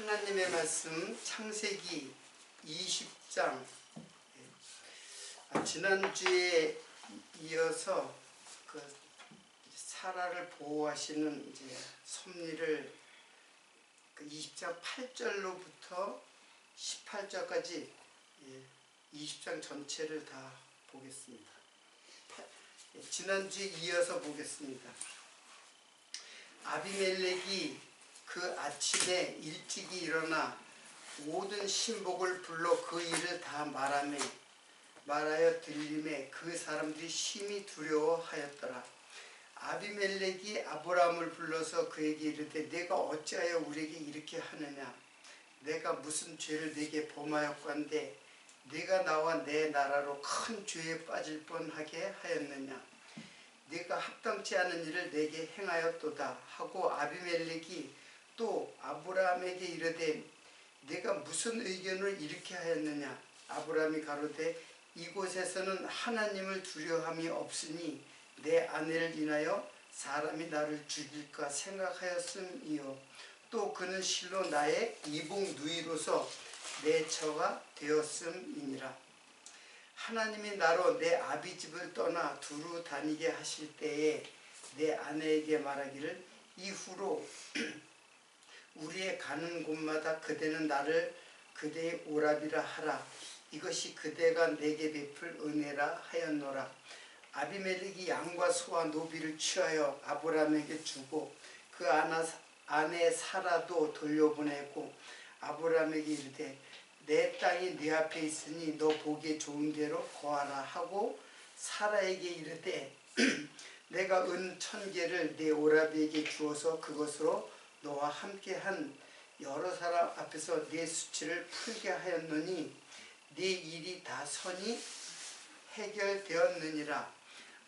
하나님의 말씀 창세기 20장 지난주에 이어서 그 사라를 보호하시는 이제 섭리를 그 20장 8절로부터 18절까지 20장 전체를 다 보겠습니다. 지난주에 이어서 보겠습니다. 아비멜렉이 그 아침에 일찍이 일어나 모든 신복을 불러 그 일을 다 말하여 들림에 그 사람들이 심히 두려워하였더라. 아비멜렉이 아브라함을 불러서 그에게 이르되 내가 어찌하여 우리에게 이렇게 하느냐? 내가 무슨 죄를 네게 범하였건대 네가 나와 내 나라로 큰 죄에 빠질 뻔하게 하였느냐? 네가 합당치 않은 일을 내게 행하였도다 하고 아비멜렉이 또 아브라함에게 이르되 네가 무슨 의견을 이렇게 하였느냐? 아브라함이 가로되 이곳에서는 하나님을 두려움이 없으니 내 아내를 인하여 사람이 나를 죽일까 생각하였음이요. 또 그는 실로 나의 이복 누이로서 내 처가 되었음이니라. 하나님이 나로 내 아비 집을 떠나 두루 다니게 하실 때에 내 아내에게 말하기를 이후로 우리의 가는 곳마다 그대는 나를 그대의 오라비라 하라. 이것이 그대가 내게 베풀 은혜라 하였노라. 아비멜렉이 양과 소와 노비를 취하여 아브라함에게 주고 그 아내 사라도 돌려보내고 아브라함에게 이르되 내 땅이 네 앞에 있으니 너 보기에 좋은 대로 거하라 하고 사라에게 이르되 내가 은 1000개를 네 오라비에게 주어서 그것으로 너와 함께한 여러 사람 앞에서 네 수치를 풀게 하였노니 네 일이 다 선이 해결되었느니라.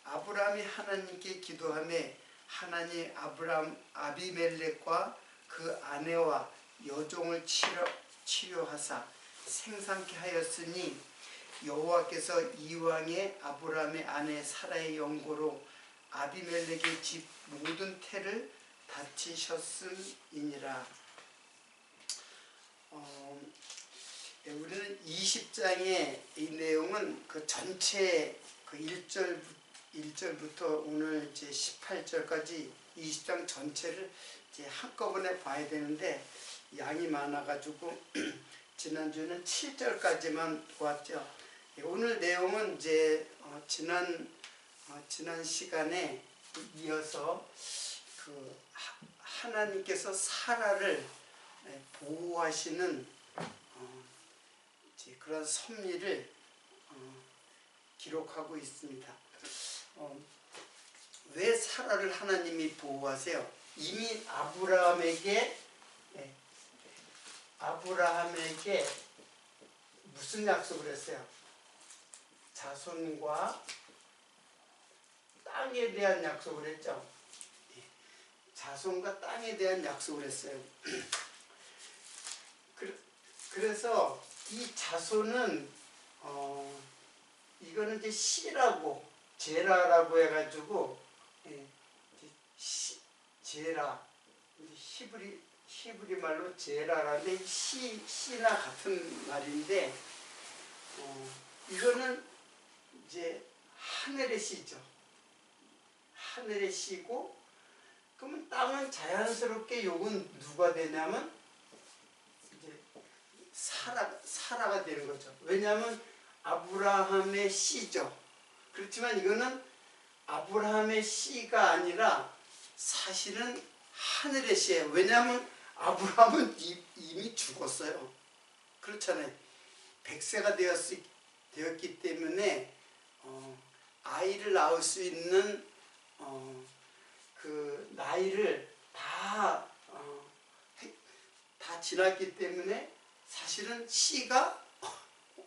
아브라함이 하나님께 기도하매 하나님 아비멜렉과 그 아내와 여종을 치료하사 생산케 하였으니 여호와께서 이왕에 아브라함의 아내 사라의 영고로 아비멜렉의 집 모든 태를 다치셨음이니라. 우리는 20장의 이 내용은 그 전체 그 1절부터 오늘 이제 18절까지 20장 전체를 이제 한꺼번에 봐야 되는데 양이 많아가지고 지난주에는 7절까지만 보았죠. 오늘 내용은 이제 지난 시간에 이어서 그 하나님께서 사라를 보호하시는 이제 그런 섭리를 기록하고 있습니다. 왜 사라를 하나님이 보호하세요? 이미 아브라함에게 무슨 약속을 했어요? 자손과 땅에 대한 약속을 했죠. 자손과 땅에 대한 약속을 했어요. 그래서 이 자손은 이거는 이제 시라고 제라라고 해가지고 제라 히브리 말로 제라라는데 시나 같은 말인데 이거는 이제 하늘의 시죠. 하늘의 시고 그러면 땅은 자연스럽게 요건 누가 되냐면 이제 사라가 되는 거죠. 왜냐하면 아브라함의 씨죠. 그렇지만 이거는 아브라함의 씨가 아니라 사실은 하늘의 씨예요. 왜냐하면 아브라함은 이미 죽었어요. 그렇잖아요. 100세가 되었기 때문에 아이를 낳을 수 있는 그 나이를 다 지났기 때문에 사실은 씨가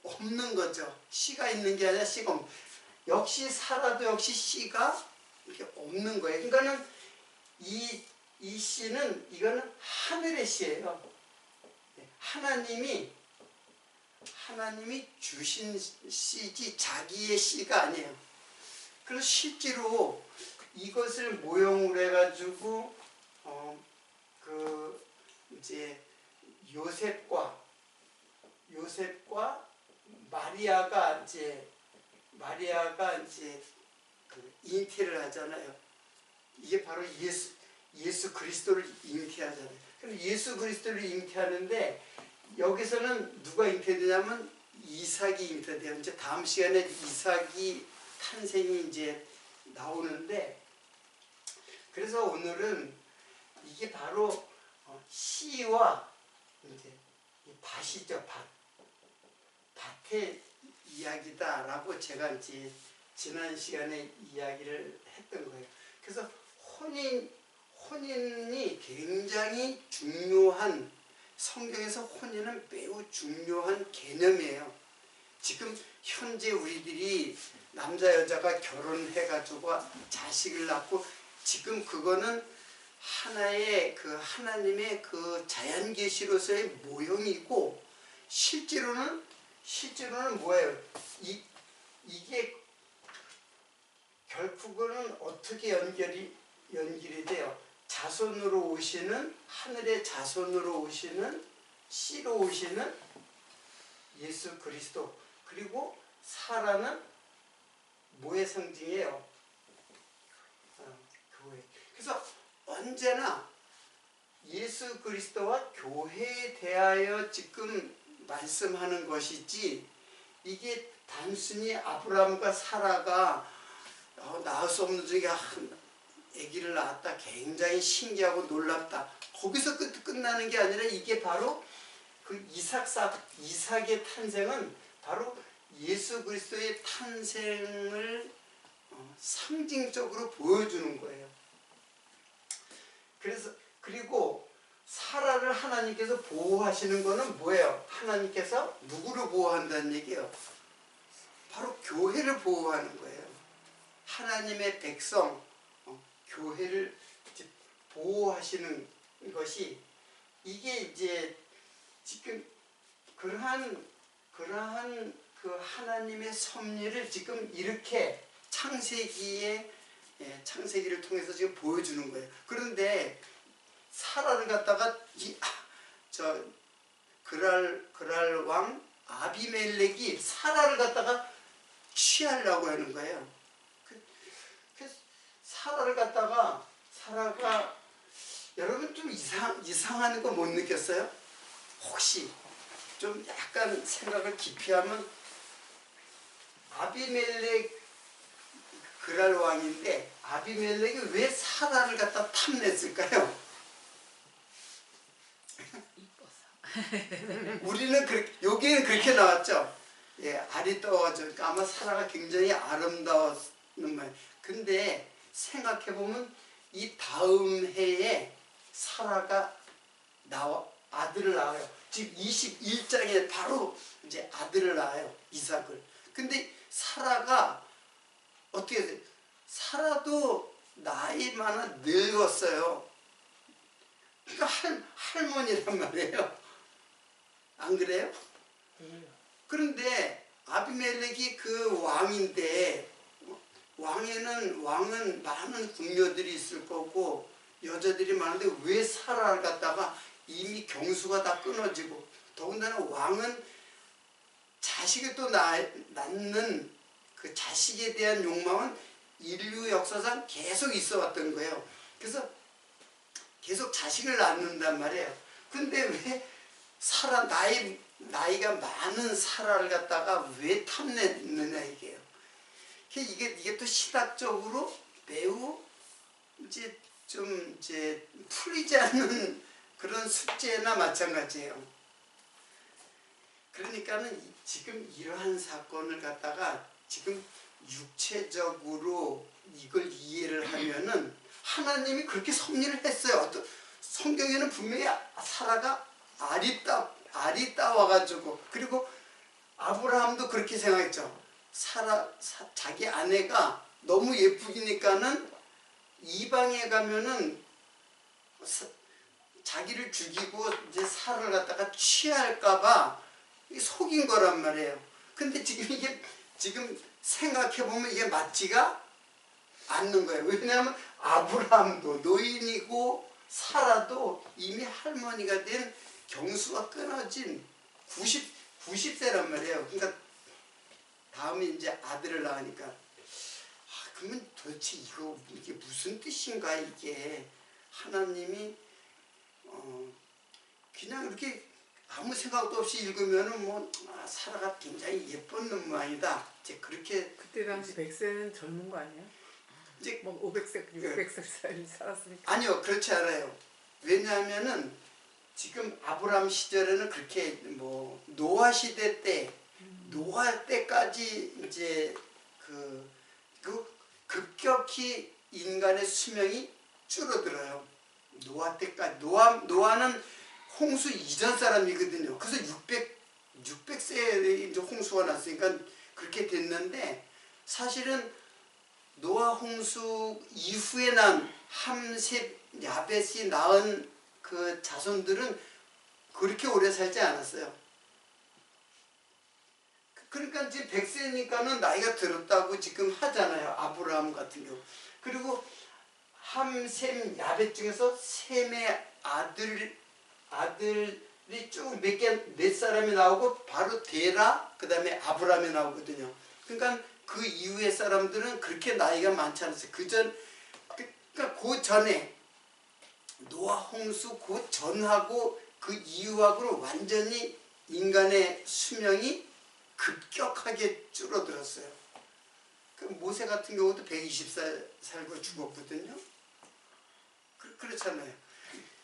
없는 거죠. 씨가 있는 게 아니라 씨가 없는. 역시 사라도 역시 씨가 이렇게 없는 거예요. 그러니까는 이 씨는 이거는 하늘의 씨예요. 하나님이 주신 씨지 자기의 씨가 아니에요. 그래서 실제로 이것을 모형으로 해가지고 이제 요셉과 마리아가 이제 그 잉태를 하잖아요. 이게 바로 예수 그리스도를 잉태하잖아요. 그럼 예수 그리스도를 잉태하는데 여기서는 누가 잉태되냐면 이삭이 잉태돼요. 이제 다음 시간에 이삭이 탄생이 이제 나오는데, 그래서 오늘은 이게 바로 씨와 이제 밭이죠. 밭의 이야기다라고 제가 이제 지난 시간에 이야기를 했던 거예요. 그래서 혼인이 굉장히 중요한, 성경에서 혼인은 매우 중요한 개념이에요. 지금 현재 우리들이 남자 여자가 결혼해가지고 자식을 낳고, 지금 그거는 하나의 그 하나님의 그 자연계시로서의 모형이고, 실제로는 뭐예요? 이게 결국은 어떻게 연결이 돼요? 자손으로 오시는, 하늘의 자손으로 오시는, 씨로 오시는 예수 그리스도, 그리고 사라는 뭐의 상징이에요? 교회. 그래서 언제나 예수 그리스도와 교회에 대하여 지금 말씀하는 것이지, 이게 단순히 아브라함과 사라가 낳을 수 없는 중에 아기를 낳았다, 굉장히 신기하고 놀랍다, 거기서 끝나는 게 아니라, 이게 바로 그 이삭의 탄생은 바로 예수 그리스도의 탄생을 상징적으로 보여주는 거예요. 그리고 사라를 하나님께서 보호하시는 거는 뭐예요? 하나님께서 누구를 보호한다는 얘기예요? 바로 교회를 보호하는 거예요. 하나님의 백성, 교회를 보호하시는 것이, 이게 이제 지금 그러한 그 하나님의 섭리를 지금 이렇게 창세기를 통해서 지금 보여주는 거예요. 그런데 사라를 갖다가 그랄 왕 아비멜렉이 사라를 갖다가 취하려고 하는 거예요. 사라를 갖다가, 사라가, 여러분 좀 이상한 거 못 느꼈어요? 혹시 좀 약간 생각을 깊이 하면, 아비멜렉 그랄 왕인데 아비멜렉이 왜 사라를 갖다 탐냈을까요? 우리는 여기는 그렇게 나왔죠. 예, 알이 떠가지고, 그러니까 아마 사라가 굉장히 아름다웠는 말. 근데 생각해 보면 이 다음 해에 사라가 아들을 낳아요. 지금 21장에 바로 이제 아들을 낳아요, 이삭을. 근데 사라가 어떻게 돼요? 사라도 나이 많아 늙었어요. 그러니까 할머니란 말이에요. 안 그래요? 그런데 아비멜렉이 그 왕인데, 왕은 많은 궁녀들이 있을 거고 여자들이 많은데, 왜 사라를 갖다가, 이미 경수가 다 끊어지고, 더군다나 왕은 자식을 또 낳는 그 자식에 대한 욕망은 인류 역사상 계속 있어 왔던 거예요. 그래서 계속 자식을 낳는단 말이에요. 근데 왜 나이가 많은 사라를 갖다가 왜 탐냈느냐 이게요. 이게 또 신학적으로 매우 이제 풀리지 않는 그런 숙제나 마찬가지예요. 그러니까는 지금 이러한 사건을 갖다가 지금 육체적으로 이걸 이해를 하면은, 하나님이 그렇게 섭리를 했어요. 성경에는 분명히 사라가 알이 따와가지고, 그리고 아브라함도 그렇게 생각했죠. 자기 아내가 너무 예쁘니까는 이방에 가면은 자기를 죽이고 이제 사라를 갖다가 취할까봐 속인 거란 말이에요. 근데 지금 생각해보면 이게 맞지가 않는 거예요. 왜냐하면 아브라함도 노인이고 사라도 이미 할머니가 된 경수가 끊어진 90세란 말이에요. 그러니까 다음에 이제 아들을 낳으니까 그러면 도대체 이게 무슨 뜻인가, 이게 하나님이 그냥 이렇게 아무 생각도 없이 읽으면은 뭐 사라가 굉장히 예쁜 놈만이다. 이제 그렇게. 그때 당시 100세는 젊은 거 아니야? 이제 뭐 500세, 600세 살았으니까. 아니요, 그렇지 않아요. 왜냐하면은 지금 아브라함 시절에는 그렇게 뭐 노아 시대 때, 노아 때까지 이제 그 급격히 인간의 수명이 줄어들어요. 노아 때까지. 노아는 홍수 이전 사람이거든요. 그래서 600세에 이제 홍수가 났으니까 그렇게 됐는데, 사실은 노아 홍수 이후에 난 함, 셈, 야벳이 낳은 그 자손들은 그렇게 오래 살지 않았어요. 그러니까 지금 100세니까는 나이가 들었다고 지금 하잖아요. 아브라함 같은 경우. 그리고 함, 셈, 야벳 중에서 셈의 아들이 쭉 몇 사람이 나오고 바로 데라, 그 다음에 아브라함이 나오거든요. 그러니까 그 이후의 사람들은 그렇게 나이가 많지 않았어요. 그러니까 그 전에 노아 홍수 그 전하고 그 이후하고는 완전히 인간의 수명이 급격하게 줄어들었어요. 그 모세 같은 경우도 120살 살고 죽었거든요. 그렇잖아요.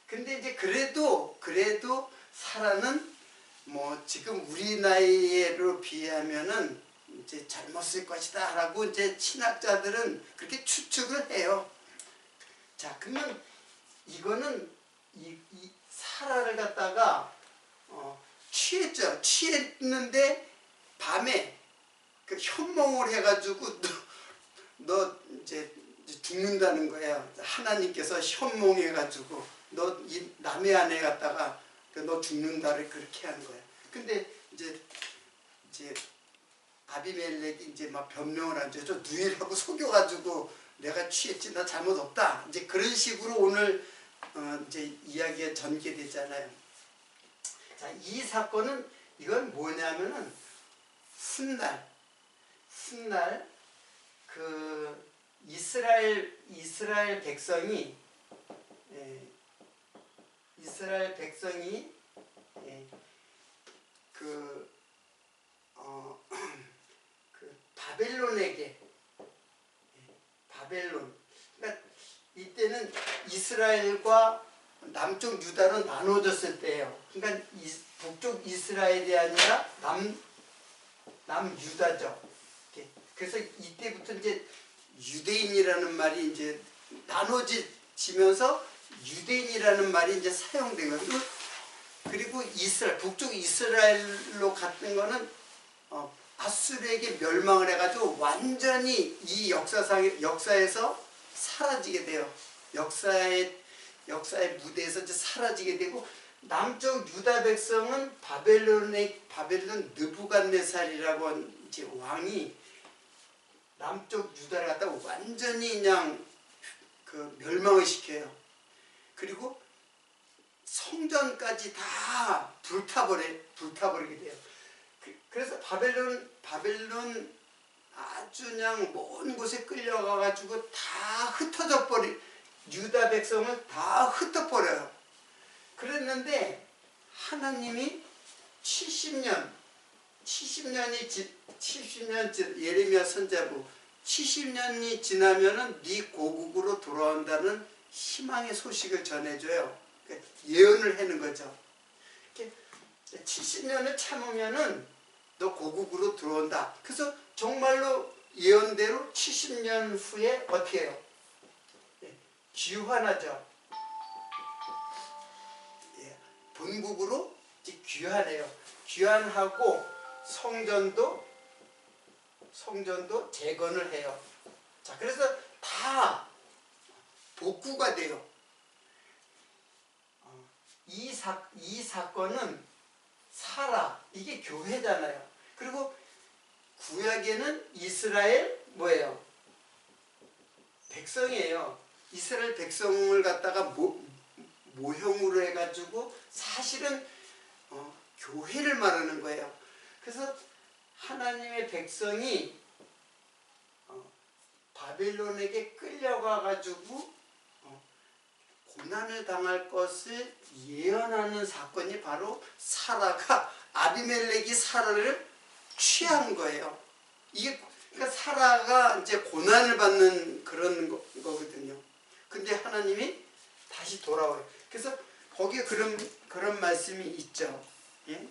근데 이제 그래도 사라는 뭐 지금 우리 나이로 비하면은 이제 젊었을 것이다 라고 이제 신학자들은 그렇게 추측을 해요. 자, 그러면 이거는 이 사라를 갖다가 취했죠. 취했는데 밤에 그 현몽을 해가지고 너 이제 죽는다는 거예요. 하나님께서 현몽해가지고 너 이 남의 아내 갖다가 너 죽는다를 그렇게 하는 거예요. 근데 이제 아비멜렉이 이제 막 변명을 하죠. 저 누이라고 속여가지고 내가 취했지, 나 잘못 없다. 이제 그런 식으로 오늘 이제 이야기가 전개되잖아요. 자, 이 사건은 이건 뭐냐면은 훗날 그 이스라엘 백성이 그 바벨론에게 그러니까 이때는 이스라엘과 남쪽 유다로 나눠졌을 때예요. 그러니까 북쪽 이스라엘이 아니라 남유다죠. 그래서 이때부터 이제 유대인이라는 말이 이제 나눠지면서 유대인이라는 말이 이제 사용된 거예요. 그리고 북쪽 이스라엘로 갔던 거는 아수르에게 멸망을 해가지고 완전히 이 역사에서 사라지게 돼요. 역사의 무대에서 이제 사라지게 되고, 남쪽 유다 백성은 바벨론 느부갓네살이라고 한 이제 왕이 남쪽 유다를 갖다 완전히 그냥 그 멸망을 시켜요. 그리고 성전까지 다 불타버리게 돼요. 그래서 바벨론 아주 그냥 먼 곳에 끌려가가지고 다 흩어져 유다 백성을 다 흩어버려요. 그랬는데 하나님이 70년 예레미야 선지자부 70년이 지나면은 네 고국으로 돌아온다는 희망의 소식을 전해줘요. 그러니까 예언을 하는 거죠. 70년을 참으면은 너 고국으로 들어온다. 그래서 정말로 예언대로 70년 후에 어떻게 해요? 귀환하죠. 본국으로 귀환해요. 귀환하고 성전도 재건을 해요. 자, 그래서 다 복구가 돼요. 이 사건은 이게 교회잖아요. 그리고 구약에는 이스라엘 뭐예요? 백성이에요. 이스라엘 백성을 갖다가 모형으로 해가지고 사실은 교회를 말하는 거예요. 그래서 하나님의 백성이 바벨론에게 끌려가 가지고 고난을 당할 것을 예언하는 사건이 바로 사라가 아비멜렉이 사라를 취한 거예요. 이게 그러니까 사라가 이제 고난을 받는 그런 거거든요. 근데 하나님이 다시 돌아와요. 그래서 거기에 그런 말씀이 있죠. 예?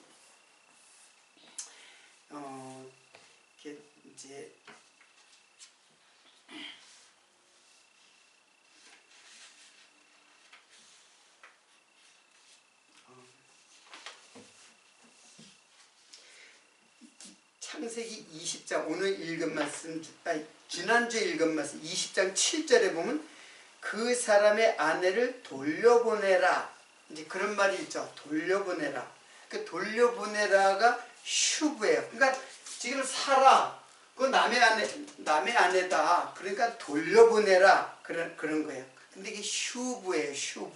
이게 이제 창세기 20장 오늘 읽은 말씀, 지난주에 읽은 말씀 20장 7절에 보면 그 사람의 아내를 돌려보내라. 이제 그런 말이 있죠. 돌려보내라. 그 돌려보내라가 슈브예요. 그러니까 지금 사라. 그 남의 아내다. 그러니까 돌려보내라. 그런 거예요. 근데 이게 슈브예요. 슈브.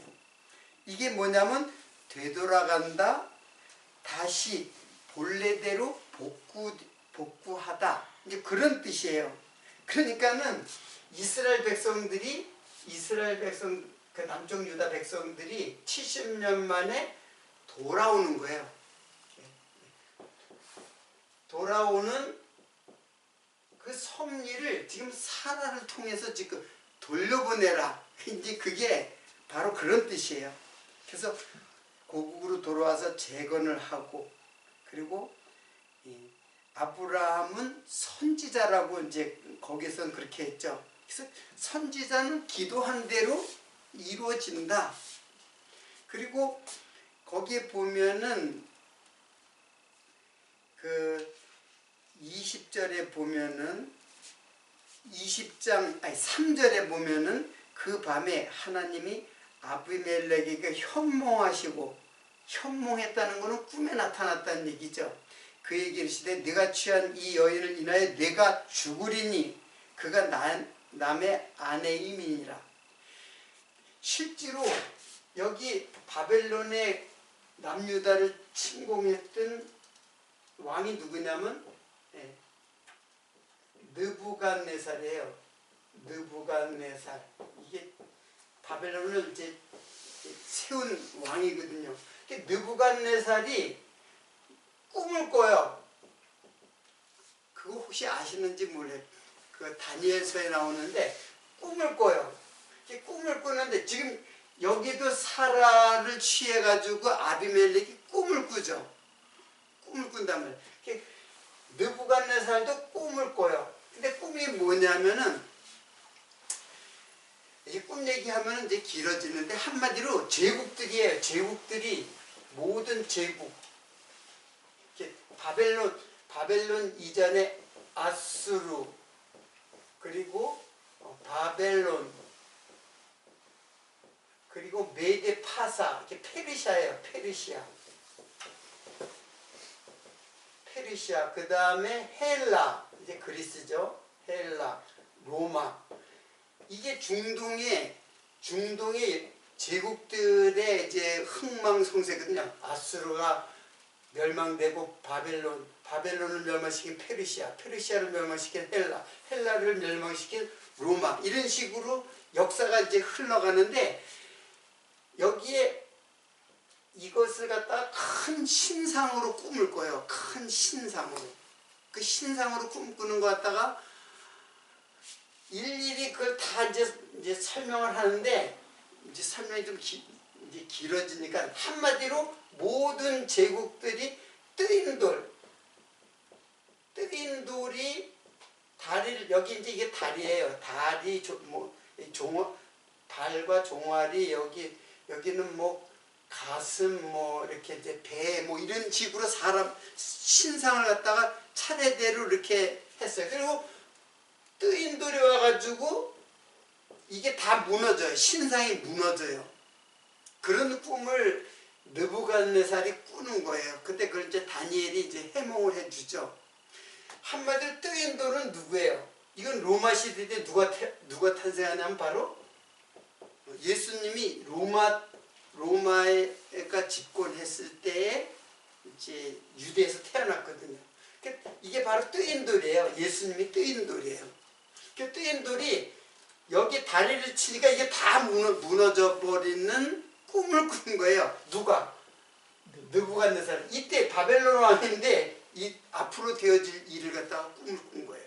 이게 뭐냐면 되돌아간다. 다시 본래대로 복구하다. 이제 그런 뜻이에요. 그러니까는 이스라엘 백성, 그 남쪽 유다 백성들이 70년 만에 돌아오는 거예요. 돌아오는 그 섭리를 지금 사라를 통해서 지금 돌려보내라. 이제 그게 바로 그런 뜻이에요. 그래서 고국으로 돌아와서 재건을 하고, 그리고 아브라함은 선지자라고 이제 거기서는 그렇게 했죠. 그래서 선지자는 기도한 대로 이루어진다. 그리고 거기에 보면은 그 20절에 보면은 3절에 보면은 그 밤에 하나님이 아비멜렉에게 현몽했다는 것은 꿈에 나타났다는 얘기죠. 그에게 이르시되 네가 취한 이 여인을 인하여 네가 죽으리니 그가 남의 아내임이니라. 실제로 여기 바벨론의 남유다를 침공했던 왕이 누구냐면 느부갓네살이에요. 느부갓네살. 이게 바벨론을 이제 세운 왕이거든요. 느부갓네살이 꿈을 꿔요. 그거 혹시 아시는지 모르겠어요. 그 다니엘서에 나오는데 꿈을 꿔요. 꿈을 꾸는데 지금 여기도 사라를 취해가지고 아비멜렉이 꿈을 꾸죠. 꿈을 꾼단 말이에요. 느부갓네살도 꿈을 꿔요. 근데 꿈이 뭐냐면은 이제 꿈 얘기하면 이제 길어지는데 한마디로 제국들이에요. 제국들이 모든 제국. 바벨론 이전에 아수르, 그리고 바벨론, 그리고 메데 파사, 이게 페르시아예요. 페르시아. 그 다음에 헬라, 이제 그리스죠. 헬라, 로마. 이게 중동의 제국들의 이제 흥망성쇠거든요. 아수르가 멸망되고 바벨론을 멸망시킨 페르시아를 멸망시킨 헬라를 멸망시킨 로마, 이런 식으로 역사가 이제 흘러가는데 여기에 이것을 갖다가 큰 신상으로 꿈을 꿔요. 큰 신상으로. 그 신상으로 꿈꾸는 것 갖다가 일일이 그걸 다 이제 설명을 하는데 이제 설명이 좀 이제 길어지니까 한마디로 모든 제국들이 뜨인 돌이 다리를, 여기 이제 이게 다리예요. 다리, 발과 종아리, 여기는 뭐 가슴, 뭐 이렇게 이제 배, 뭐 이런 식으로 사람 신상을 갖다가 차례대로 이렇게 했어요. 그리고 뜨인 돌이 와가지고 이게 다 무너져요. 신상이 무너져요. 그런 꿈을 느부갓네살이 꾸는 거예요. 근데 그걸 이제 다니엘이 이제 해몽을 해주죠. 한마디로 뜨인 돌은 누구예요? 이건 로마 시대 때 누가 탄생하냐면 바로 예수님이 로마가 집권했을 때에 이제 유대에서 태어났거든요. 이게 바로 뜨인 돌이에요. 예수님이 뜨인 돌이에요. 그 뜨인 돌이 여기 다리를 치니까 이게 다 무너져 버리는 꿈을 꾼 거예요. 누가? 느부갓네살. 이때 바벨론 왕인데 이 앞으로 되어질 일을 갖다가 꿈을 꾼 거예요.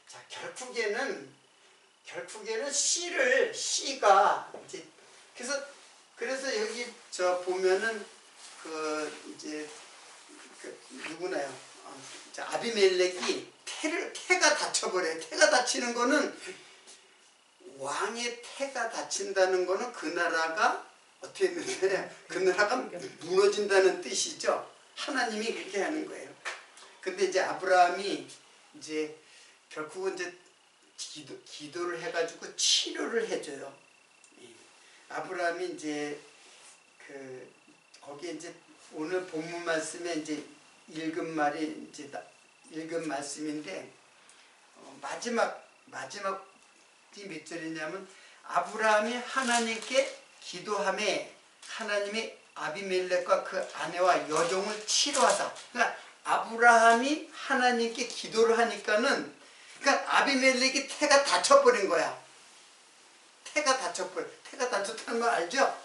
자, 결국에는 씨가 이제 그래서 여기 저 보면은 이제 누구나요? 아비멜렉이 태가 다쳐버려요. 태가 다치는 거는 왕의 태가 다친다는 거는 그 나라가 어떻게 되냐? 그 나라가 무너진다는 뜻이죠. 하나님이 그렇게 하는 거예요. 근데 이제 아브라함이 이제 결국은 이제 기도를 해가지고 치료를 해줘요. 아브라함이 이제 거기에 이제 오늘 본문 말씀에 이제 읽은 말씀인데 마지막이 몇 절이냐면 아브라함이 하나님께 기도함에 하나님이 아비멜렉과 그 아내와 여종을 치료하사. 그러니까 아브라함이 하나님께 기도를 하니까는 그러니까 아비멜렉이 태가 다쳐버린 거야. 태가 다쳤다는 말 알죠?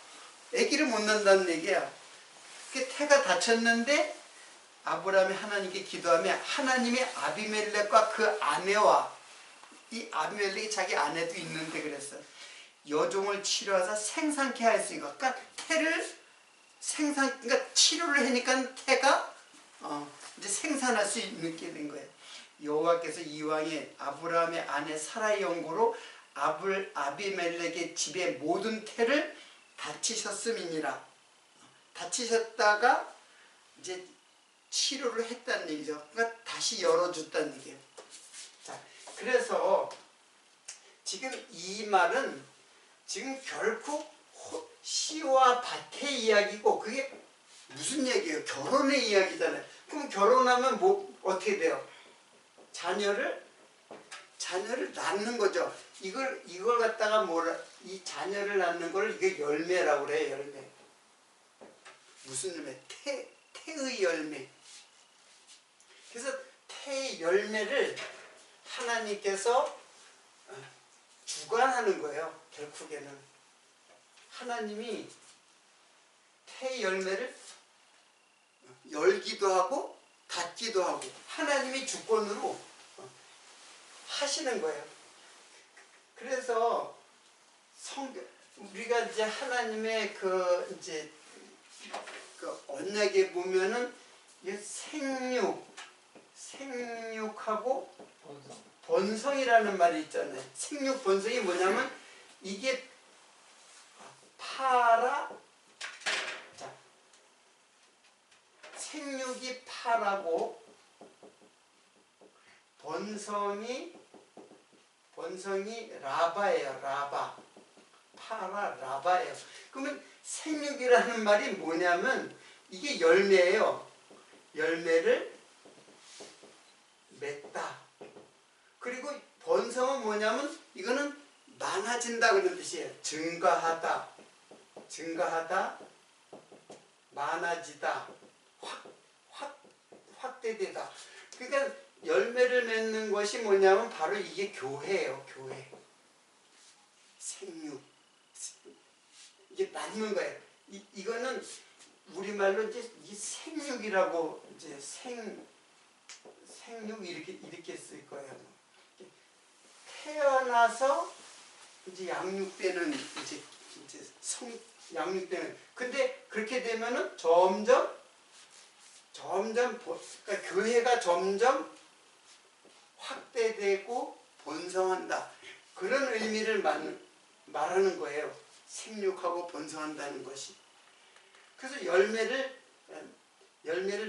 아기를 못 낳는다는 얘기야. 그 태가 다쳤는데 아브라함이 하나님께 기도하며 하나님이 아비멜렉과 그 아내와 이 아비멜렉이 자기 아내도 있는데 그랬어. 여종을 치료하사 생산케 하였으니까 그러니까 그러니까 치료를 하니까 태가 이제 생산할 수 있게 된 거예요. 여호와께서 이왕에 아브라함의 아내 사라의 연고로 아비멜렉의 집의 모든 태를 다치셨음이니라. 다치셨다가 이제 치료를 했다는 얘기죠. 그러니까 다시 열어줬다는 얘기예요. 자, 그래서 지금 이 말은 지금 결국 씨와 밭의 이야기고 그게 무슨 얘기예요? 결혼의 이야기잖아요. 그럼 결혼하면 뭐 어떻게 돼요? 자녀를 낳는 거죠. 이걸 갖다가 이 자녀를 낳는 걸 이게 열매라고 그래요. 열매. 무슨 열매? 태의 열매. 그래서 태의 열매를 하나님께서 주관하는 거예요. 결국에는 하나님이 태의 열매를 열기도 하고 닫기도 하고 하나님이 주권으로 하시는 거예요. 그래서 우리가 이제 하나님의 이제 언약에 보면은 생육하고 번성이라는 말이 있잖아요. 생육 번성이 뭐냐면 이게 생육이 파라고 번성이 라바예요. 라바예요. 그러면 생육이라는 말이 뭐냐면 이게 열매예요. 열매를 맺다. 그리고 번성은 뭐냐면 이거는 많아진다 그런 뜻이에요. 증가하다, 많아지다, 확대되다. 그러니까 열매를 맺는 것이 뭐냐면 바로 이게 교회예요. 교회. 생육. 이게 낳는 거예요. 이거는 우리말로 이제 이 생육이라고 이제 생육 이렇게 쓸 거예요. 태어나서 이제 양육되는 이제 양육되는. 근데 그렇게 되면은 점점 그러니까 교회가 점점 확대되고 번성한다. 그런 의미를 말하는 거예요. 생육하고 번성한다는 것이. 그래서 열매를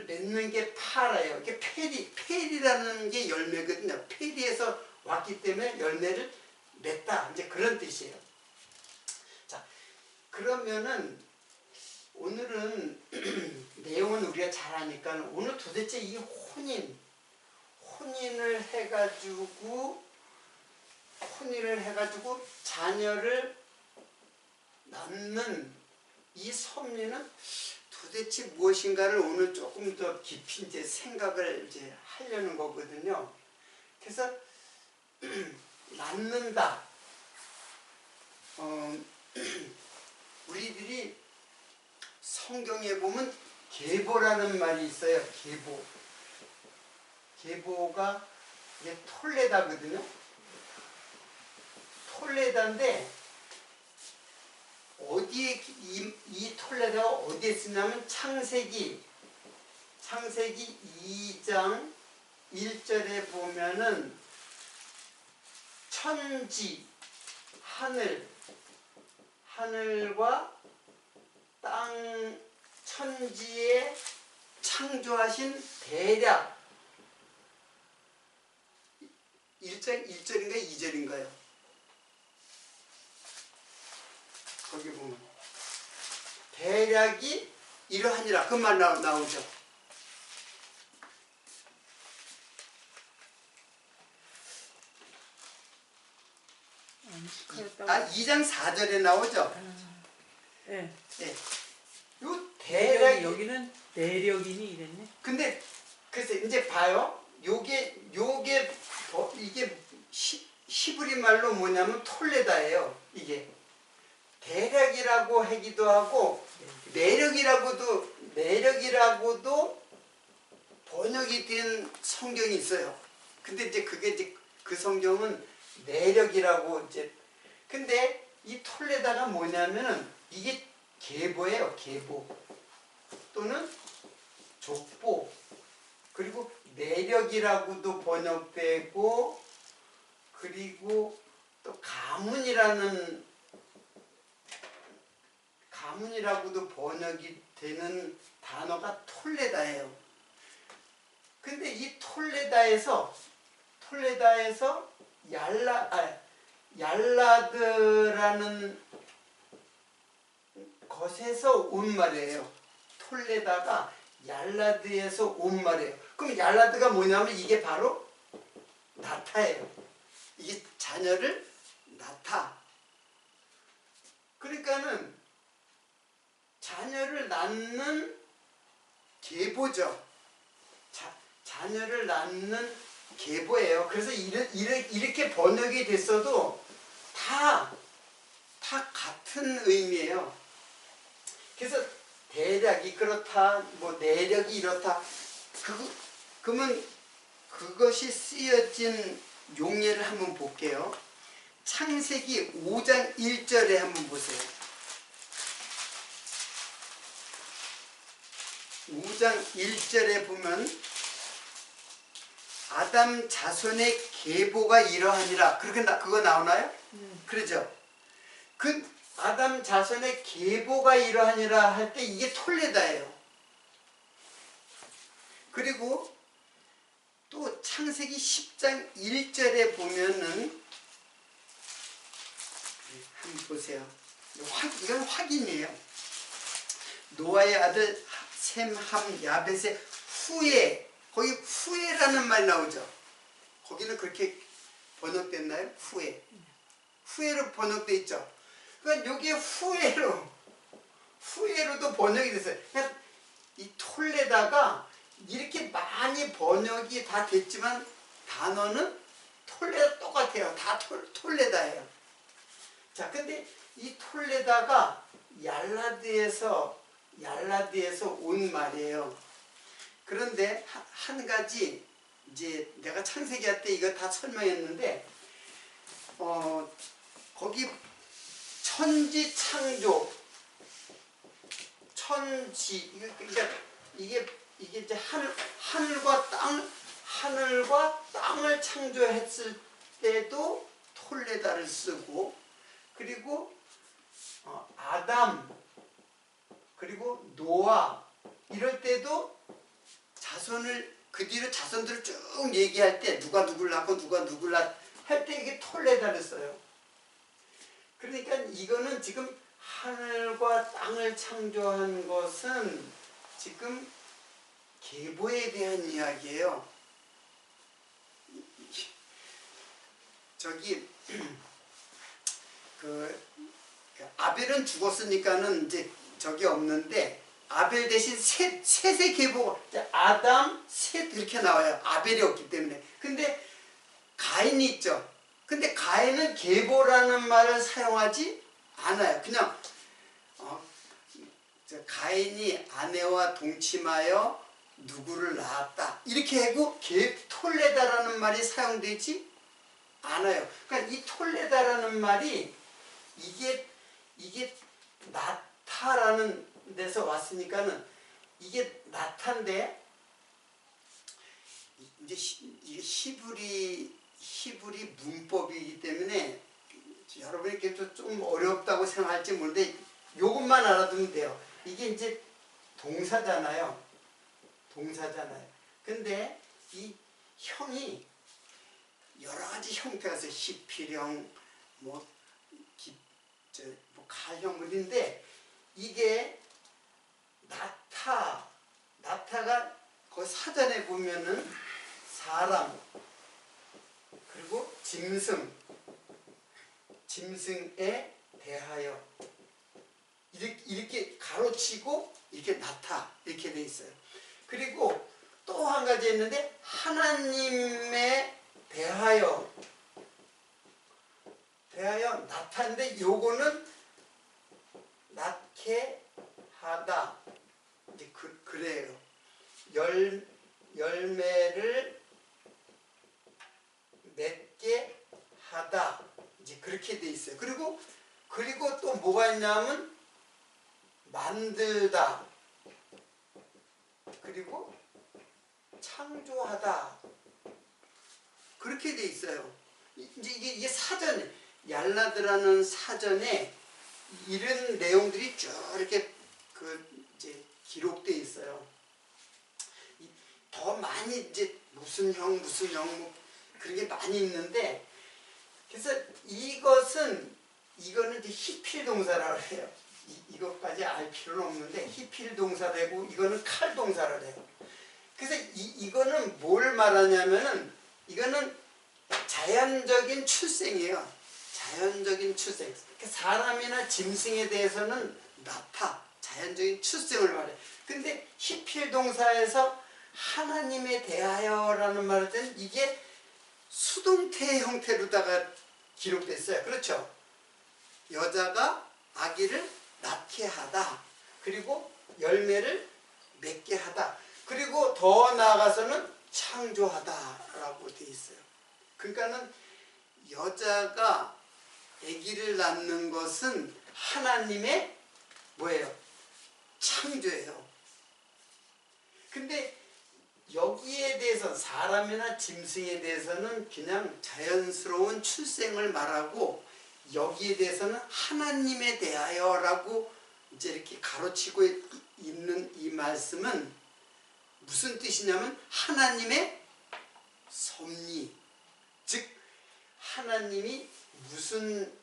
맺는 게 파라예요. 이게 페리라는 게 열매거든요. 페리에서 왔기 때문에 열매를 맺다. 이제 그런 뜻이에요. 자, 그러면은 오늘은 내용은 우리가 잘 아니까 오늘 도대체 이 혼인을 해가지고 자녀를 낳는 이 섭리는 도대체 무엇인가를 오늘 조금 더 깊이 이제 생각을 이제 하려는 거거든요. 그래서 낳는다. 우리들이 성경에 보면 계보라는 말이 있어요. 계보. 계보가 이게 톨레다거든요. 톨레다인데 어디에 이 톨레다가 어디에 쓰냐면 창세기 2장 1절에 보면은 천지 하늘과 땅 천지에 창조하신 대략 1절인가 2절인가요? 거기 보면 대략이 이러하니라 그 말 나오죠. 아 2장 4절에 나오죠. 네. 네. 요 대략 여기는 내력이니 이랬네. 근데 그래서 이제 봐요. 이게 히브리 말로 뭐냐면 톨레다예요. 이게 대략이라고 하기도 하고 내력이라고도 번역이 된 성경이 있어요. 근데 이제 그게 이제 그 성경은 내력이라고 이제 근데 이 톨레다가 뭐냐면은 이게 계보예요. 계보 또는 족보 그리고 내력이라고도 번역되고 그리고 또 가문이라고도 번역이 되는 단어가 톨레다예요. 근데 이 톨레다에서 얄라드라는 것에서 온 말이에요. 톨레다가 얄라드에서 온 말이에요. 그럼 얄라드가 뭐냐면 이게 바로 나타예요. 이게 자녀를 낳다. 그러니까는 자녀를 낳는 계보죠. 자녀를 낳는 계보예요. 그래서 이렇게 번역이 됐어도 다 같은 의미예요. 그래서 대략이 그렇다, 뭐 내력이 이렇다. 그러면 그것이 쓰여진 용례를 한번 볼게요. 창세기 5장 1절에 한번 보세요. 5장 1절에 보면 아담 자손의 계보가 이러하니라. 그거 나오나요? 그러죠. 그 아담 자손의 계보가 이러하니라 할 때 이게 톨레다예요. 그리고 또 창세기 10장 1절에 보면은 한번 보세요. 이건 확인이에요. 노아의 아들 셈, 함, 야벳의 후예, 거기 후예라는 말 나오죠. 거기는 그렇게 번역됐나요? 후예로 번역돼 있죠. 그러니까 이게 후예로도 번역이 됐어요. 그러니까 이 톨레다가 이렇게 많이 번역이 다 됐지만 단어는 톨레다 똑같아요. 다 톨레다예요. 자, 근데 이 톨레다가 얄라드에서 온 말이에요. 그런데 한 가지 이제 내가 창세기 할 때 이거 다 설명했는데 거기 천지 창조 그러니까 이게 이제 하늘과 땅을 창조했을 때도 톨레다를 쓰고 그리고 아담 그리고 노아 이럴 때도 그 뒤로 자손들을 쭉 얘기할 때 누가 누굴 낳고 누가 누굴 낳 할 때 이게 톨레다를 써요. 그러니까 이거는 지금 하늘과 땅을 창조한 것은 지금 계보에 대한 이야기예요. 저기 아벨은 죽었으니까는 이제 저기 없는데 아벨 대신 셋의 계보가 아담, 셋 이렇게 나와요. 아벨이 없기 때문에. 근데 가인이 있죠. 근데 가인은 계보라는 말을 사용하지 않아요. 그냥 가인이 아내와 동침하여 누구를 낳았다 이렇게 하고 톨레다라는 말이 사용되지 않아요. 그러니까 이 톨레다라는 말이 이게 나타라는 데서 왔으니까는 이게 나타인데 이제 이게 히브리 문법이기 때문에 여러분이 좀 어렵다고 생각할지 모르는데 요것만 알아두면 돼요. 이게 이제 동사잖아요. 근데 이 형이 여러 가지 형태가 있어요. 히필형, 갈형물인데 이게 나타가 그 사전에 보면은 사람 그리고 짐승에 대하여 이렇게 가로치고 이렇게 나타 이렇게 돼 있어요. 그리고 또 한 가지 있는데 하나님에 대하여 나타인데 요거는 낳게 하다 이제 그래요. 열매를 맺게 하다 이제 그렇게 돼 있어요. 그리고 또 뭐가 있냐면 만들다 그리고 창조하다 그렇게 돼 있어요. 이제 이게 사전에 얄라드라는 사전에 이런 내용들이 쭉 이렇게 이제 기록돼 있어요. 더 많이 이제 무슨 형 뭐 그런 게 많이 있는데 그래서 이거는 이제 히필 동사라고 해요. 이것까지 알 필요는 없는데 히필 동사라고 이거는 칼 동사를 해요. 그래서 이거는 뭘 말하냐면은 이거는 자연적인 출생이에요. 자연적인 출생. 사람이나 짐승에 대해서는 자연적인 출생을 말해요. 근데 히필 동사에서 하나님에 대하여라는 말을 때는 이게 수동태 형태로다가 기록됐어요. 그렇죠? 여자가 아기를 낳게 하다. 그리고 열매를 맺게 하다. 그리고 더 나아가서는 창조하다라고 되어 있어요. 그러니까는 여자가 아기를 낳는 것은 하나님의 뭐예요? 창조예요. 근데 여기에 대해서 사람이나 짐승에 대해서는 그냥 자연스러운 출생을 말하고 여기에 대해서는 하나님에 대하여라고 이제 이렇게 가로치고 있는 이 말씀은 무슨 뜻이냐면 하나님의 섭리, 즉 하나님이 무슨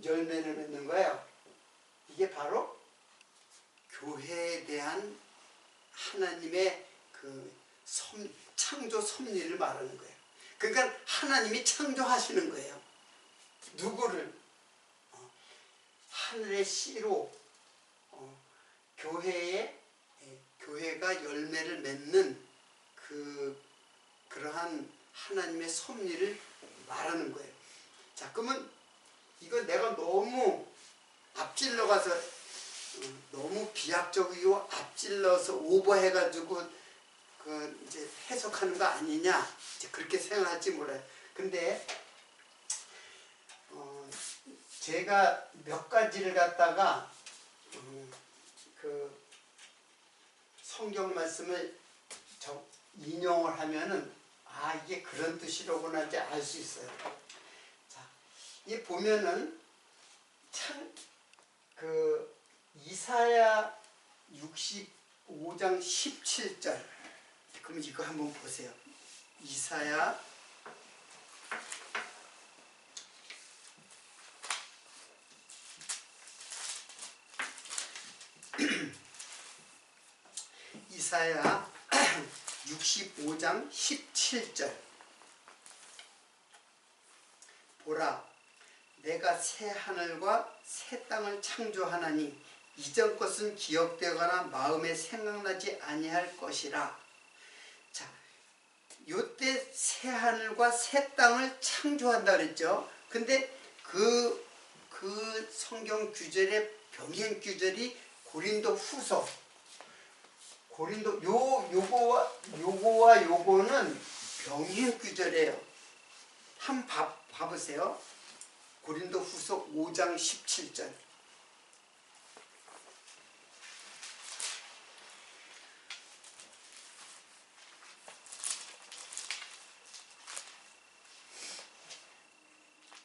열매를 맺는 거예요? 이게 바로 교회에 대한 하나님의 창조 섭리를 말하는 거예요. 그러니까 하나님이 창조하시는 거예요. 누구를? 하늘의 씨로 교회가 열매를 맺는 그러한 하나님의 섭리를 말하는 거예요. 자, 그러면 이거 내가 너무 앞질러 가서 너무 비약적이고 앞질러서 오버해가지고 이제 해석하는 거 아니냐 이제 그렇게 생각할지 몰라요. 근데 제가 몇 가지를 갖다가 성경 말씀을 인용을 하면은 이게 그런 뜻이로구나 이제 알 수 있어요. 자, 이 보면은 참 이사야 65장 17절. 그럼 이거 한번 보세요. 이사야 65장 17절. 보라, 내가 새 하늘과 새 땅을 창조하나니 이전 것은 기억되거나 마음에 생각나지 아니할 것이라. 자, 요때 새 하늘과 새 땅을 창조한다 그랬죠. 근데 그 성경 규절의 병행 규절이 요거와 요거는 병행 규절이에요. 한번 봐보세요. 고린도후서 5장 17절.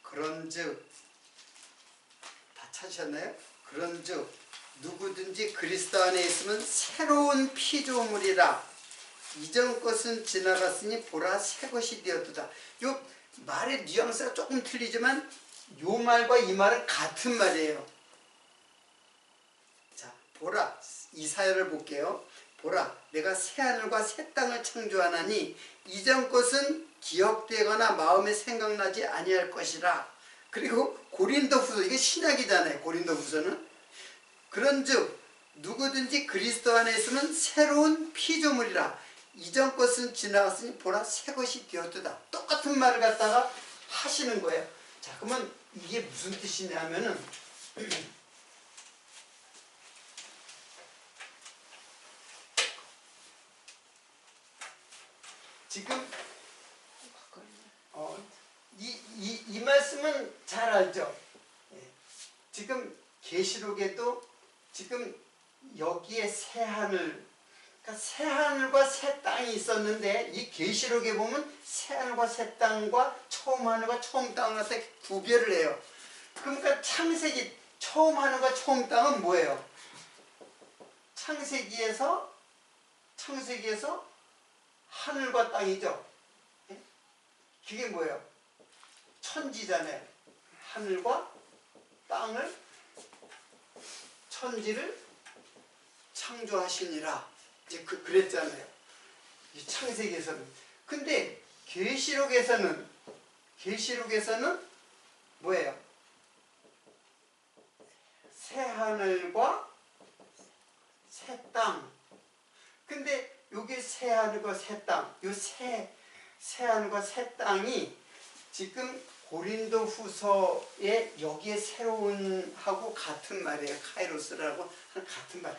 그런즉 다 찾으셨나요? 그런즉 누구든지 그리스도 안에 있으면 새로운 피조물이라. 이전 것은 지나갔으니 보라 새 것이 되었도다. 요 말의 뉘앙스가 조금 틀리지만 요 말과 이 말은 같은 말이에요. 자, 보라, 이사야를 볼게요. 보라, 내가 새 하늘과 새 땅을 창조하나니 이전 것은 기억되거나 마음에 생각나지 아니할 것이라. 그리고 고린도후서, 이게 신약이잖아요. 고린도후서는. 그런즉 누구든지 그리스도 안에 있으면 새로운 피조물이라. 이전 것은 지나갔으니 보라 새 것이 되었도다. 똑같은 말을 갖다가 하시는 거예요. 자, 그러면 이게 무슨 뜻이냐면은 지금 이 말씀은 잘 알죠. 지금 계시록에도 지금 여기에 새 하늘, 그러니까 새 하늘과 새 땅이 있었는데 이 계시록에 보면 새 하늘과 새 땅과 처음 하늘과 처음 땅을 갖다 구별을 해요. 그러니까 창세기 처음 하늘과 처음 땅은 뭐예요? 창세기에서 하늘과 땅이죠. 그게 뭐예요? 천지잖아요. 하늘과 땅을, 천지를 창조하시니라. 이제 그랬잖아요. 이 창세기에서는. 근데 계시록에서는 뭐예요? 새 하늘과 새 땅. 근데 여기 새 하늘과 새 땅, 요 새 하늘과 새 땅이 지금 고린도후서에 여기에 새로운 하고 같은 말이에요. 카이로스라고 하는 같은 말.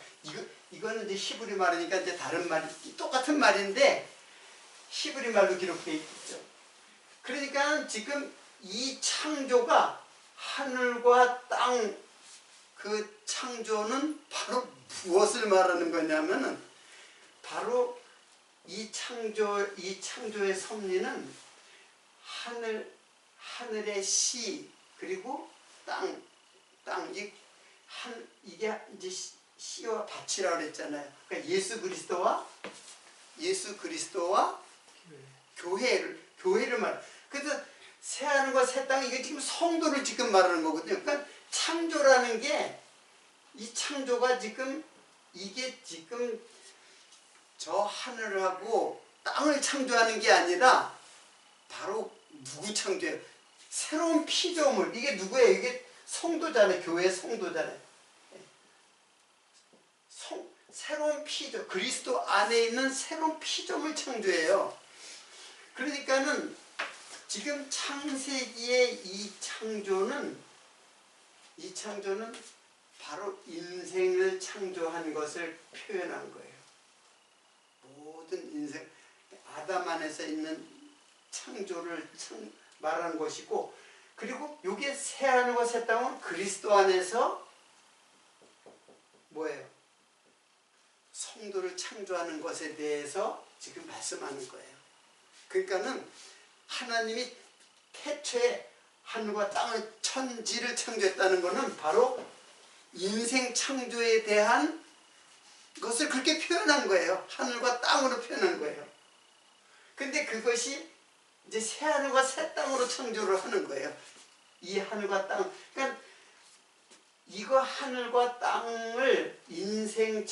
이거는 이제 히브리 말이니까 이제 다른 말, 똑같은 말인데 히브리 말로 기록되어 있죠. 그러니까 지금 이 창조가 하늘과 땅, 그 창조는 바로 무엇을 말하는 거냐면은 바로 이 창조의 섭리는 하늘의 시, 그리고 이게 이제 시와 밭이라고 그랬잖아요. 그러니까 예수 그리스도와 교회를 말. 그래서 새 하늘과 새 땅, 이게 지금 성도를 지금 말하는 거거든요. 그러니까 창조라는 게, 이 창조가 이게 지금 저 하늘하고 땅을 창조하는 게 아니라 바로 누구 창조예요? 새로운 피조물. 이게 누구예요? 이게 성도잖아요. 교회의 성도잖아요. 새로운 피조, 그리스도 안에 있는 새로운 피조물 창조예요. 그러니까는 지금 창세기의 이 창조는 바로 인생을 창조한 것을 표현한 거예요. 모든 인생, 아담 안에서 있는 창조를 말하는 것이고, 그리고 여기에 새 하늘과 새 땅은 그리스도 안에서 뭐예요? 성도를 창조하는 것에 대해서 지금 말씀하는 거예요. 그러니까는 하나님이 태초에 하늘과 땅을, 천지를 창조했다는 것은 바로 인생 창조에 대한 것을 그렇게 표현한 거예요. 하늘과 땅으로 표현한 거예요. 근데 그것이 이제 새 하늘과 새 땅으로 창조를 하는 거예요. 이 하늘과 땅. 그러니까 이거 하늘과 땅을 인생을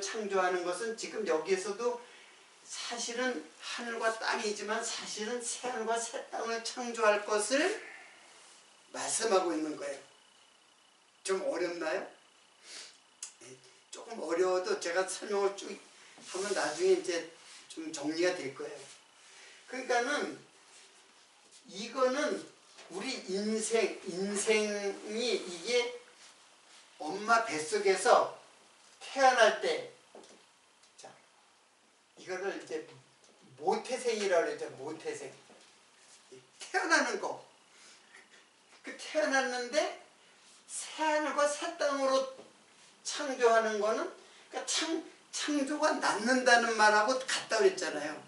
창조하는 것은 지금 여기에서도 사실은 하늘과 땅이지만 사실은 새 하늘과 새 땅을 창조할 것을 말씀하고 있는 거예요. 좀 어렵나요? 조금 어려워도 제가 설명을 쭉 하면 나중에 이제 좀 정리가 될 거예요. 그러니까는 이거는 우리 인생이 이게 엄마 뱃속에서 태어날 때, 자, 이거를 이제 모태생이라고 그러죠. 모태생. 태어나는 거. 그 태어났는데 새하늘과 새 땅으로 창조하는 거는, 그러니까 창조가 낳는다는 말하고 같다 그랬잖아요.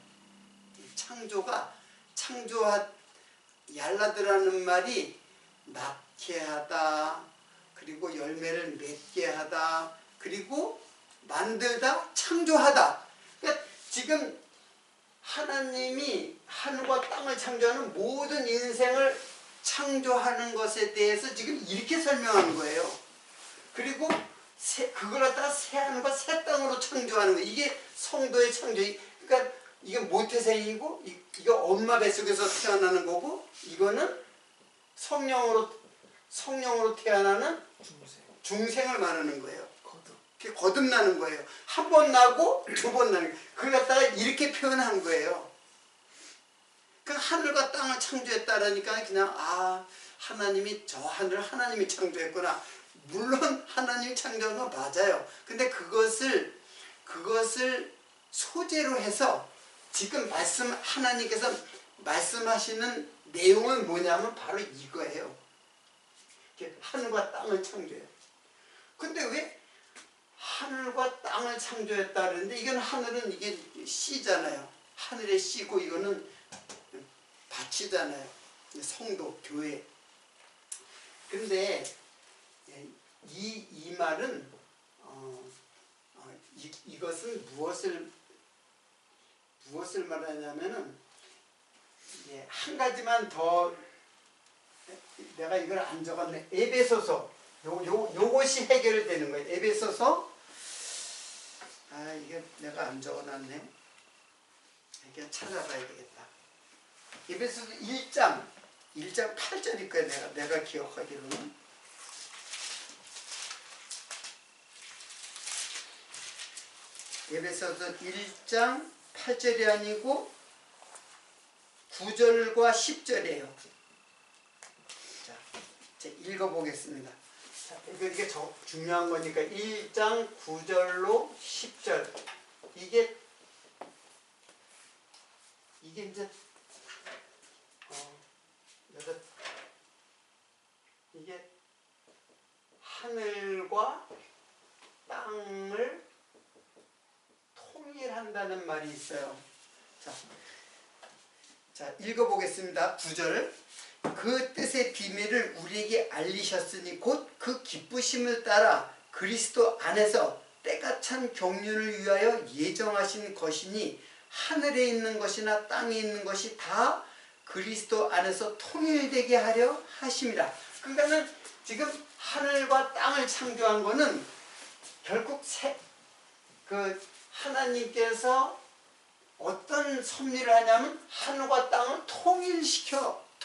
얄라드라는 말이 낳게 하다, 그리고 열매를 맺게 하다, 그리고 만들다, 창조하다. 그러니까 지금 하나님이 하늘과 땅을 창조하는 모든 인생을 창조하는 것에 대해서 지금 이렇게 설명하는 거예요. 그리고 그걸 갖다가 새하늘과 새 땅으로 창조하는 거예요. 이게 성도의 창조. 그러니까 이게 모태생이고, 이거 엄마 뱃속에서 태어나는 거고, 이거는 성령으로 태어나는 중생을 말하는 거예요. 거듭나는 거예요. 한 번 나고 두 번 나는 거예요. 그걸 갖다가 이렇게 표현한 거예요. 그 하늘과 땅을 창조했다라니까 그냥 하나님이 저 하늘을 하나님이 창조했구나. 물론 하나님이 창조한 건 맞아요. 근데 그것을 소재로 해서 지금 하나님께서 말씀하시는 내용은 뭐냐면 바로 이거예요. 하늘과 땅을 창조해요. 근데 왜 하늘과 땅을 창조했다 그러는데, 이건 하늘은 이게 씨잖아요. 하늘의 씨고 이거는 밭이잖아요. 성도, 교회. 근데 이 말은 이것은 무엇을 말하냐면은, 한 가지만 더, 내가 이걸 안 적었네. 에베소서. 요것이 해결되는 거예요. 에베소서. 이게 내가 안 적어놨네. 이게 찾아봐야 되겠다. 에베소서 1장 8절일 거예요. 내가 기억하기로는. 에베소서 1장 8절이 아니고 9절과 10절이에요. 자, 읽어보겠습니다. 자, 이게 중요한 거니까 1장 9절로 10절. 이게 이제 이게 하늘과 땅을 통일한다는 말이 있어요. 자, 읽어보겠습니다. 9절. 그 뜻의 비밀을 우리에게 알리셨으니 곧 그 기쁘심을 따라 그리스도 안에서 때가 찬 경륜을 위하여 예정하신 것이니, 하늘에 있는 것이나 땅에 있는 것이 다 그리스도 안에서 통일되게 하려 하심이라. 그러니까는 지금 하늘과 땅을 창조한 거는 결국 하나님께서 어떤 섭리를 하냐면 하늘과 땅을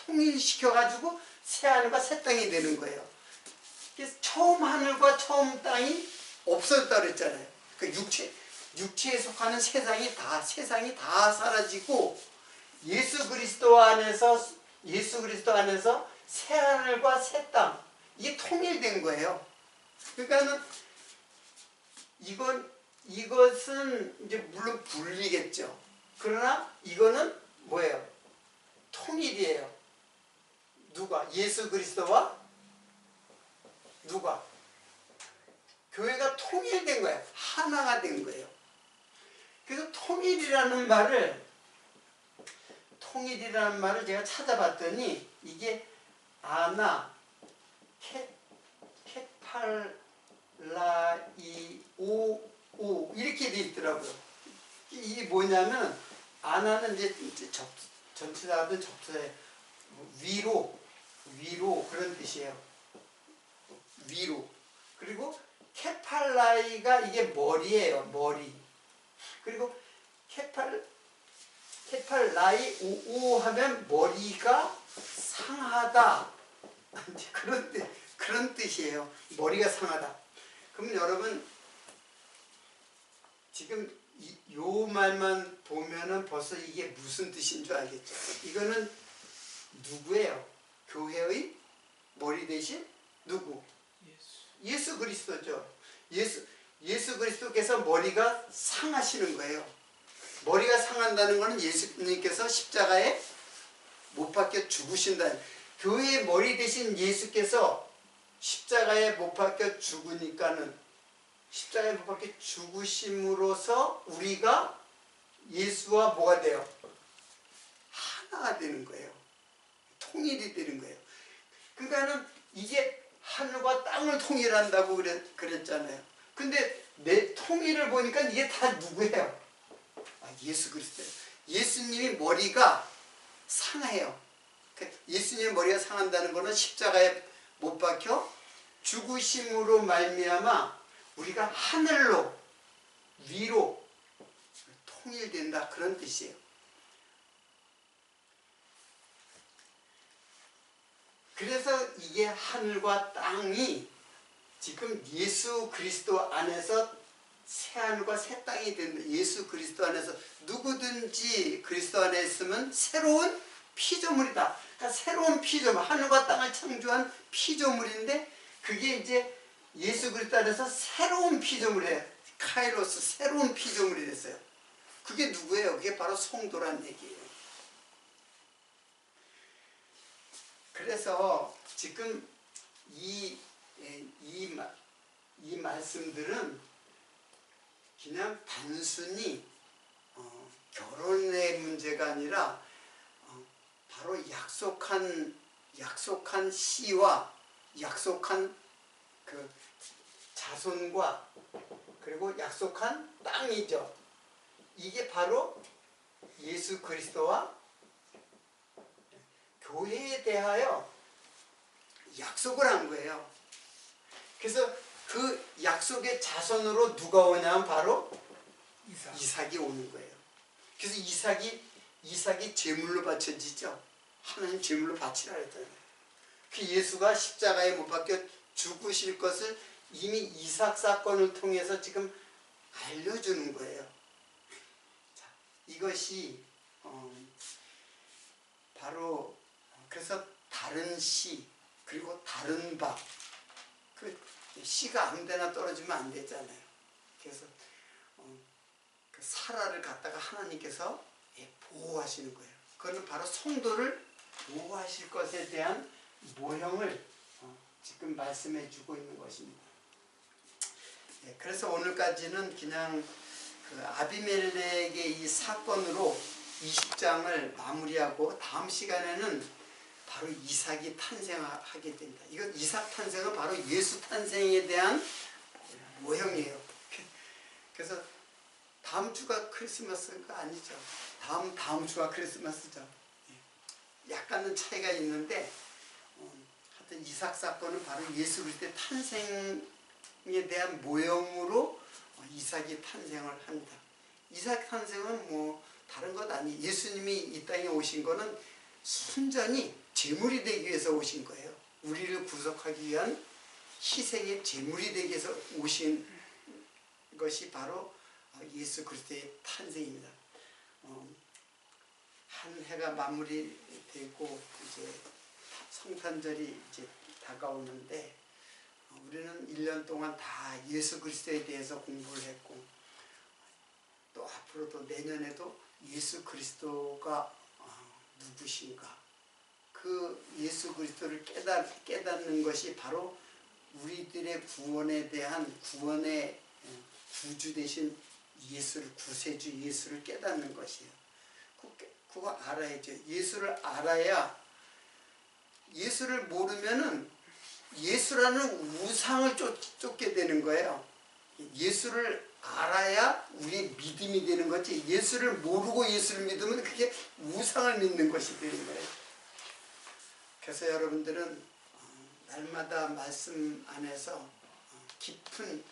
통일시켜가지고 새 하늘과 새 땅이 되는 거예요. 그래서 처음 하늘과 처음 땅이 없어졌다 그랬잖아요. 그 육체에 속하는 세상이 다 사라지고 예수 그리스도 안에서 새 하늘과 새 땅, 이게 통일된 거예요. 그러니까는 이것은 이제 물론 분리겠죠. 그러나 이거는 뭐예요? 통일이에요. 누가? 예수 그리스도와 누가? 교회가 통일된 거예요. 하나가 된 거예요. 그래서 통일이라는 말을 제가 찾아봤더니 이게 아나 케팔라이오 이렇게 돼 있더라고요. 이게 뭐냐면, 아나는 이제 전치사든 접수해 위로 그런 뜻이에요. 위로. 그리고 케팔라이가 이게 머리예요. 머리. 그리고 케팔라이 오오 하면 머리가 상하다. 그런 뜻이에요. 머리가 상하다. 그럼 여러분 지금 요 말만 보면은 벌써 이게 무슨 뜻인 줄 알겠죠. 이거는 누구예요? 교회의 머리 대신 누구? 예수 그리스도죠. 예수 그리스도께서 머리가 상하시는 거예요. 머리가 상한다는 것은 예수님께서 십자가에 못 박혀 죽으신다. 교회의 머리 대신 예수께서 십자가에 못 박혀 죽으니까는 십자가에 못 박혀 죽으심으로써 우리가 예수와 뭐가 돼요? 하나가 되는 거예요. 통일이 되는 거예요. 그러니까는 이게 하늘과 땅을 통일한다고 그랬잖아요. 근데 내 통일을 보니까 이게 다 누구예요? 예수 그리스도예요. 예수님이 머리가 상해요. 예수님의 머리가 상한다는 것은 십자가에 못 박혀 죽으심으로 말미암아 우리가 하늘로 위로 통일된다 그런 뜻이에요. 그래서 이게 하늘과 땅이 지금 예수 그리스도 안에서 새 하늘과 새 땅이 된다. 예수 그리스도 안에서 누구든지 그리스도 안에 있으면 새로운 피조물이다. 그러니까 새로운 피조물, 하늘과 땅을 창조한 피조물인데 그게 이제 예수 그리스도 안에서 새로운 피조물이에요. 카이로스, 새로운 피조물이 됐어요. 그게 누구예요? 그게 바로 성도란 얘기예요. 그래서 지금 이 말씀들은 그냥 단순히 결혼의 문제가 아니라 바로 약속한 씨와 약속한 그 자손과 그리고 약속한 땅이죠. 이게 바로 예수 그리스도와 교회에 대하여 약속을 한 거예요. 그래서 그 약속의 자손으로 누가 오냐면 바로 이삭이 오는 거예요. 그래서 이삭이 제물로 바쳐지죠. 하나님 제물로 바치라 했잖아요. 그 예수가 십자가에 못 박혀 죽으실 것을 이미 이삭 사건을 통해서 지금 알려주는 거예요. 자, 이것이 바로 그래서 다른 씨 그리고 다른 밥 그 씨가 아무데나 떨어지면 안 되잖아요. 그래서 그 사라를 갖다가 하나님께서 보호하시는 거예요. 그거는 바로 성도를 보호하실 것에 대한 모형을 지금 말씀해 주고 있는 것입니다. 그래서 오늘까지는 그냥 그 아비멜렉의 이 사건으로 20장을 마무리하고 다음 시간에는 바로 이삭이 탄생하게 된다. 이건 이삭 탄생은 바로 예수 탄생에 대한 모형이에요. 그래서 다음 주가 크리스마스가 아니죠. 다음 주가 크리스마스죠. 약간은 차이가 있는데 하여튼 이삭 사건은 바로 예수 그리스도의 탄생에 대한 모형으로 이삭이 탄생을 합니다. 이삭 탄생은 뭐 다른 것 아니 예수님이 이 땅에 오신 거는 순전히 제물이 되기 위해서 오신 거예요. 우리를 구속하기 위한 희생의 제물이 되기 위해서 오신 것이 바로 예수 그리스도의 탄생입니다. 한 해가 마무리되고 이제 성탄절이 이제 다가오는데 우리는 1년 동안 다 예수 그리스도에 대해서 공부를 했고 또 앞으로도 내년에도 예수 그리스도가 누구신가 그 예수 그리스도를 깨닫는 것이 바로 우리들의 구원에 대한 구원의 구주 되신 예수를 구세주 예수를 깨닫는 것이에요. 그거 알아야죠. 예수를 알아야 예수를 모르면은 예수라는 우상을 쫓게 되는 거예요. 예수를 알아야 우리의 믿음이 되는 거지 예수를 모르고 예수를 믿으면 그게 우상을 믿는 것이 되는 거예요. 그래서 여러분들은 날마다 말씀 안에서 깊은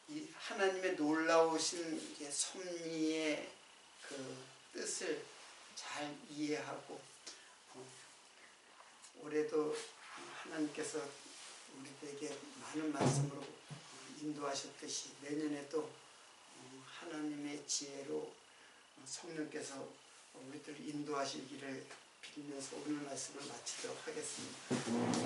이 하나님의 놀라우신 섭리의 그 뜻을 잘 이해하고 올해도 하나님께서 우리에게 많은 말씀으로 인도하셨듯이 내년에도 하나님의 지혜로 성령께서 우리들을 인도하시기를 빌면서 오늘 말씀을 마치도록 하겠습니다.